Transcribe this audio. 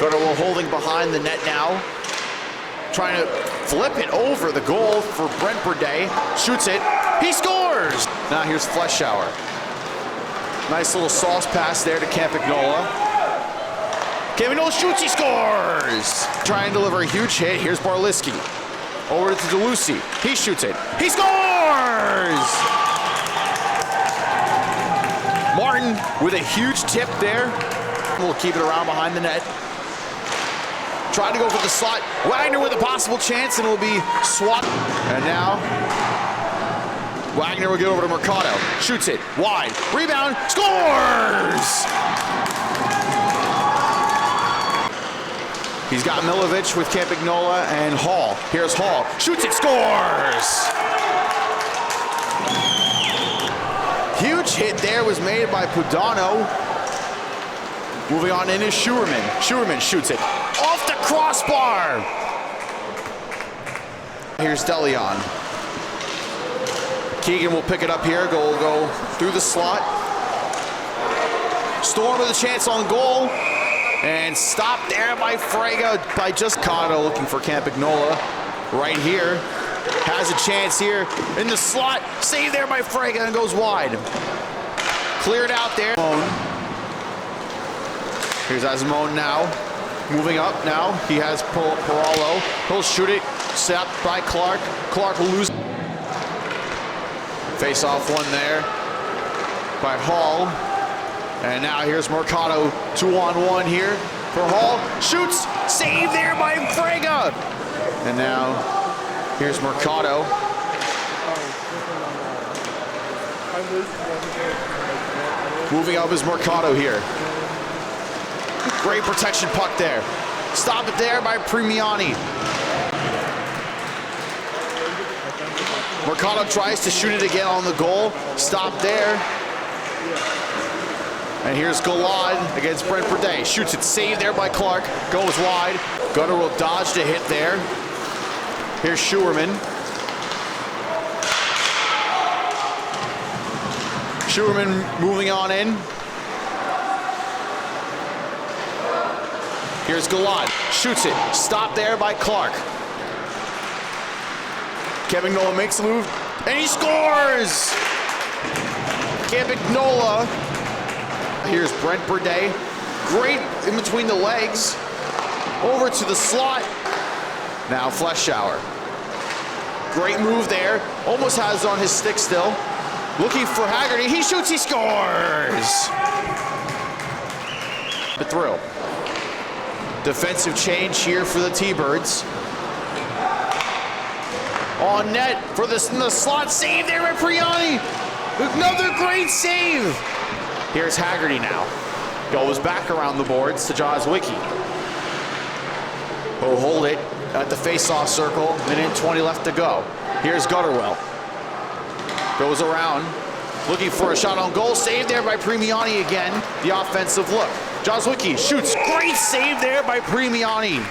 Connetquot holding behind the net now. Trying to flip it over the goal for Brent Burdett. Shoots it. He scores! Now here's Fleshour. Nice little sauce pass there to Campagnola. Campagnola shoots, he scores! Trying to deliver a huge hit. Here's Barliski. Over to DeLucy. He shoots it. He scores! Martin with a huge tip there. We'll keep it around behind the net. Trying to go for the slot. Wagner with a possible chance, and it'll be swapped. And now, Wagner will get over to Mercado. Shoots it wide. Rebound. Scores! He's got Milovic with Campagnola and Hall. Here's Hall. Shoots it. Scores! Huge hit there was made by Pudano. Moving on in is Schuerman. Schuerman shoots it off the crossbar. Here's DeLeon. Keegan will pick it up here. Go through the slot. Storm with a chance on goal. And stopped there by Frega by just Cotto looking for Campagnola. Right here. Has a chance here in the slot. Saved there by Frega and goes wide. Cleared out there. Here's Azamone now. Moving up now. He has Perallo. He'll shoot it. Set by Clark. Clark will lose. Face off one there by Hall. And now here's Mercado. 2-on-1 here for Hall. Shoots. Save there by Frega. And now here's Mercado. Moving up is Mercado here. Great protection puck there. Stop it there by Premiani. Mercado tries to shoot it again on the goal. Stop there. And here's Galad against Brent Burdett. Shoots it, saved there by Clark. Goes wide. Gunner will dodge the hit there. Here's Schuerman. Schuerman moving on in. Here's Galad. Shoots it. Stopped there by Clark. Campagnola makes a move. And he scores! Campagnola. Here's Brent Burdett. Great in between the legs. Over to the slot. Now Fleshour. Great move there. Almost has it on his stick still. Looking for Haggerty. He shoots, he scores! The thrill. Defensive change here for the T-Birds. On net for the slot save there by Priani. Another great save. Here's Haggerty now. Goes back around the boards to Jozwicki. Will hold it at the face-off circle. Minute 20 left to go. Here's Gutterwell. Goes around. Looking for a shot on goal. Saved there by Premiani again. The offensive look. Jozwicki shoots. Great save there by Premiani.